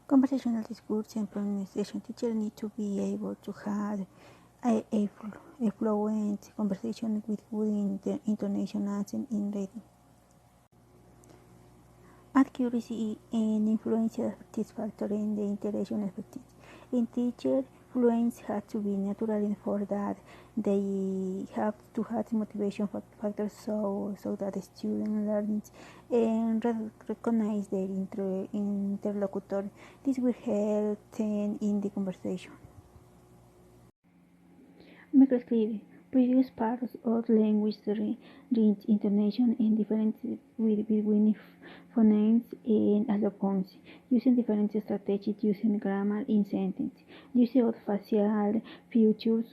Conversational discourse and pronunciation. Teachers need to be able to have a fluent conversation with good intonation, accent in reading. Accuracy and influence are factors in the interaction effectiveness. In teacher, fluency has to be natural, and for that they have to have motivation factors so that the student learns and recognize their interlocutor. This will help them in the conversation. Make it clear. Previous parts of language range intonation and differences between phonemes and allophones, using different strategies using grammar in sentences, using of facial features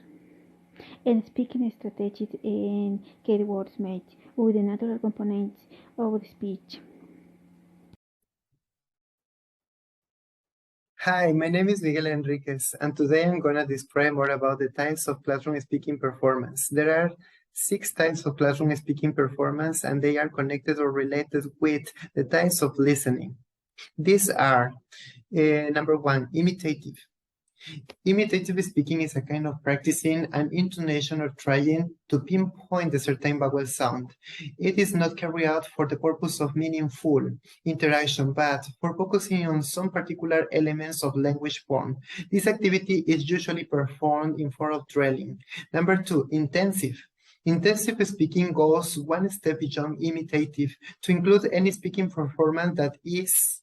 and speaking strategies and keywords match with the natural components of the speech. Hi, my name is Miguel Enriquez, and today I'm going to describe more about the types of classroom speaking performance. There are 6 types of classroom speaking performance, and they are connected or related with the types of listening. These are, number 1, imitative. Imitative speaking is a kind of practicing an intonation or trying to pinpoint a certain vowel sound. It is not carried out for the purpose of meaningful interaction, but for focusing on some particular elements of language form. This activity is usually performed in form of drilling. Number 2, intensive. Intensive speaking goes one step beyond imitative to include any speaking performance that is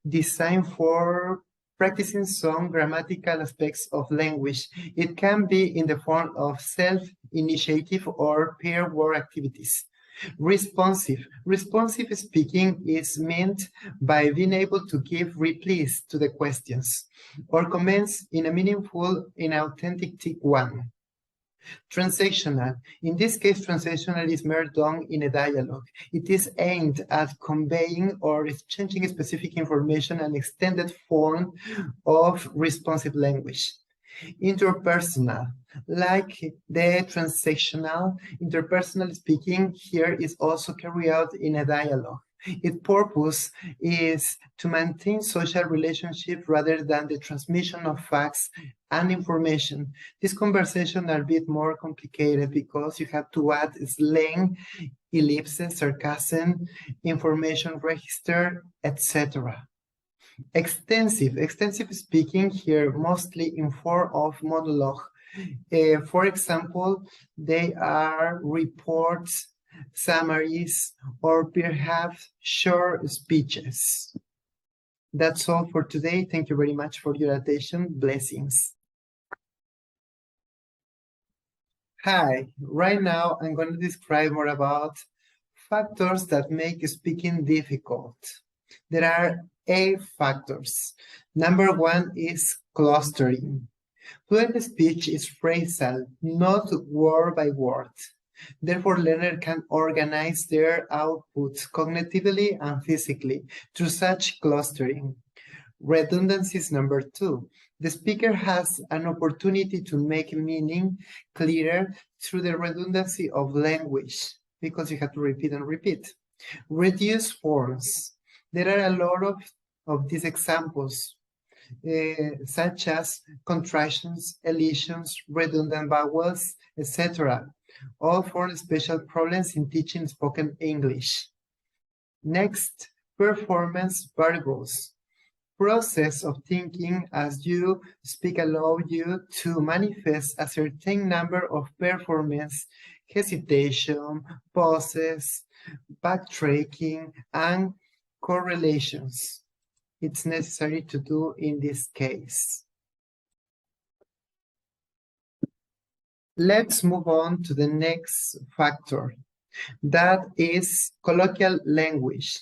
designed for practicing some grammatical aspects of language. It can be in the form of self-initiative or pair work activities. Responsive. Responsive speaking is meant by being able to give replies to the questions or comments in a meaningful and authentic one. Transactional. In this case, transactional is more done in a dialogue. It is aimed at conveying or exchanging specific information and extended form of responsive language. Interpersonal. Like the transactional, interpersonal speaking here is also carried out in a dialogue. Its purpose is to maintain social relationships rather than the transmission of facts and information. These conversations are a bit more complicated because you have to add slang, ellipses, sarcasm, information register, etc. Extensive speaking here mostly in form of monologue. For example, they are reports, summaries, or perhaps short speeches. That's all for today. Thank you very much for your attention. Blessings. Hi, right now I'm going to describe more about factors that make speaking difficult. There are 8 factors. Number 1 is clustering. Fluent speech is phrasal, not word by word. Therefore, learners can organize their outputs cognitively and physically through such clustering. Redundancy is number 2. The speaker has an opportunity to make meaning clearer through the redundancy of language, because you have to repeat and repeat. Reduce forms. There are a lot of these examples, such as contractions, elisions, redundant vowels, etc., all for special problems in teaching spoken English. Next, performance variables. Process of thinking as you speak allow you to manifest a certain number of performance, hesitation, pauses, backtracking, and correlations. It's necessary to do in this case. Let's move on to the next factor. That is colloquial language.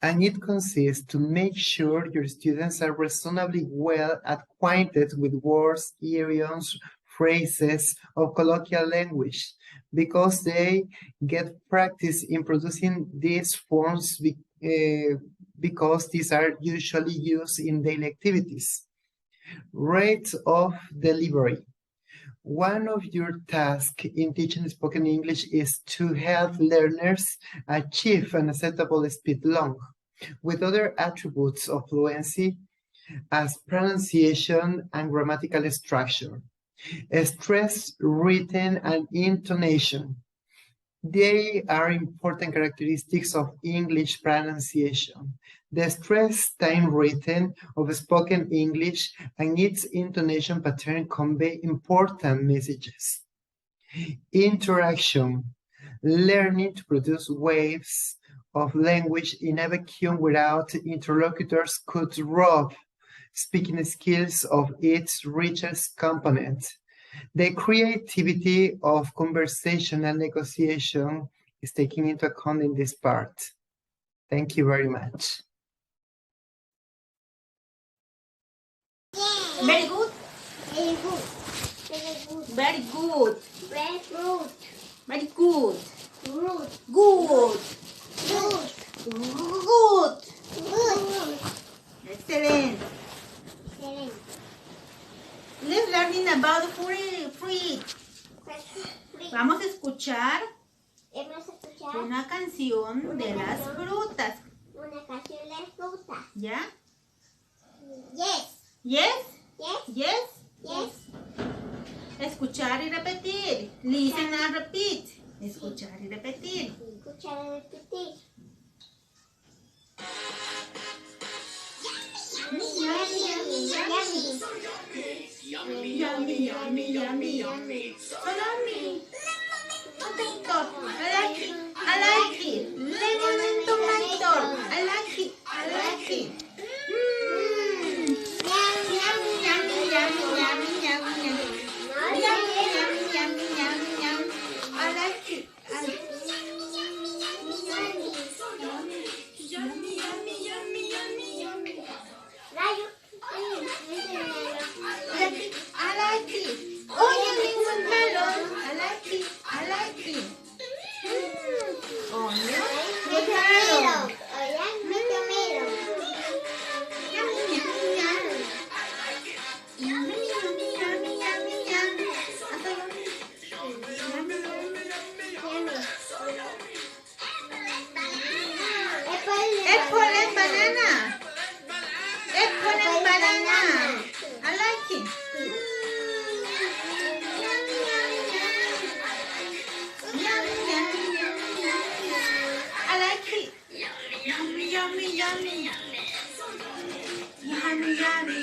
And it consists to make sure your students are reasonably well acquainted with words, idioms, phrases of colloquial language, because they get practice in producing these forms because these are usually used in daily activities. Rate of delivery. One of your tasks in teaching spoken English is to help learners achieve an acceptable speed along with other attributes of fluency, as pronunciation and grammatical structure, stress, written, and intonation. They are important characteristics of English pronunciation. The stress time written of spoken English and its intonation pattern convey important messages. Interaction, learning to produce waves of language in a vacuum without interlocutors could rob speaking skills of its richest component. The creativity of conversational negotiation is taken into account in this part. Thank you very much. Very good. Very good. Very good. Very good. Very good. Very good. Good. Good. Good. Good. Good. Excellent. Excelente. Let's learning about fruit. Vamos a escuchar Hemos escuchado una canción de las frutas. una canción de fruta. ¿Ya? Yes. Yes? Yes. Yes? Yes. Escuchar y repetir. Listen and repeat. Escuchar y repetir. Escuchar y repetir. Yummy, yummy, yummy, yummy. Salami. Tomato. I like it. Lemon and tomato. I like it. I like it. Yummy, yummy, yummy, yummy, yummy, yummy. Yummy, yummy, yummy, yummy, yummy. I like it. I like it. Yummy, yummy, yummy, yummy, yummy. I like it. Oh, yummy watermelon. I like it. I like it. Onion, watermelon. Yummy, yummy, yummy. Yummy, yummy, yummy, yummy, yummy. Yummy, apple and banana. Apple and banana. I like it. Yummy, yummy, yummy. Yummy, yummy, yummy, yummy. I like it. Yummy, yummy, yummy. Yummy,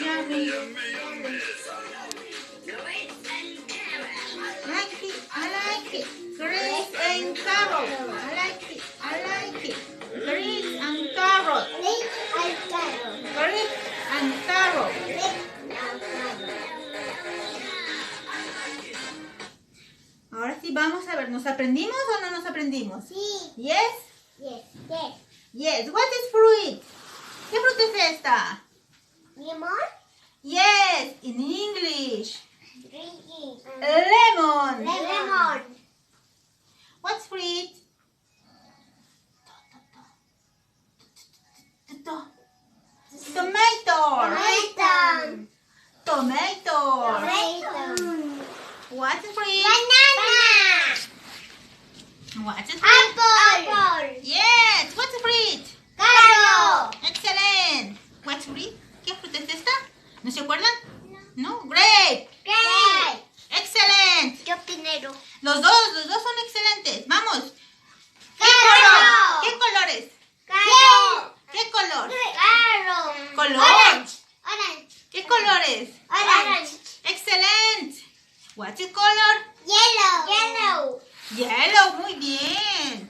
yummy, yummy. Like it. I like it. Grapes and carrot. I like it. I like it. Grapes and carrot. Grapes and carrot. Ahora sí vamos a ver, ¿nos aprendimos o no nos aprendimos? Sí. Yes? Yes. Yes. Yes. What is fruit? ¿Qué fruta es esta? Lemon. Yes, in English. Drinking. Lemon. Lemon. What's fruit? Tomato. Tomato. Tomato. Tomato. What's fruit? Banana. What's fruit? Apple. Yes. What's fruit? Carrot. Excellent. What's fruit? ¿Qué fruta es esta? ¿No se acuerdan? No. Grape. Grape. Excellent. Yo primero. Los dos son excelentes. Vamos. ¿Qué Carrot. color? ¿Qué colores? Carrot. ¿Qué color? Carrot. Color. Orange. Orange. ¿Qué colores? Orange. Excellent. What's the color? Yellow. Yellow. Yellow. Muy bien.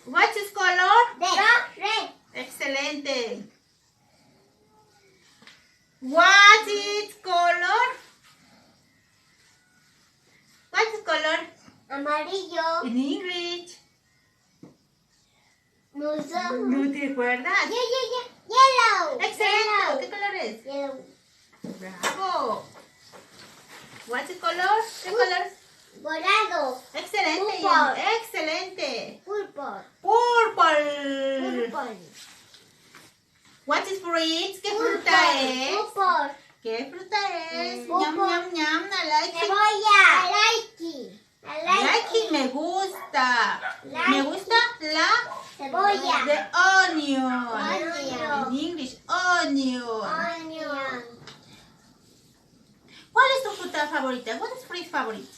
What's its color? Red. Excelente. What's its color? What's its color? Amarillo. In English. No sé. ¿No te acuerdas? Yellow. Excelente. ¿Qué color es? Yellow. Bravo. What's the color? ¿Qué color? Morado. Excelente. Purple. Ian. Excelente. Purple. Purple. Purple. What is fruit? ¿Qué fruta es? Purple. ¿Qué fruta es? Purple. Yum, yum, yum. I like it. Cebolla. I like it. I like it. Me gusta. Like Me gusta la Cebolla. the onion. Onion. In English, onion. Onion. fruta favorita? What is fruit favorite?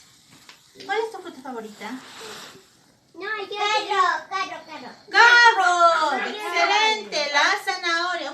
¿Cuál es tu fruta favorita? No, yo. Carro. ¡Carrot! ¡Excelente! La zanahoria.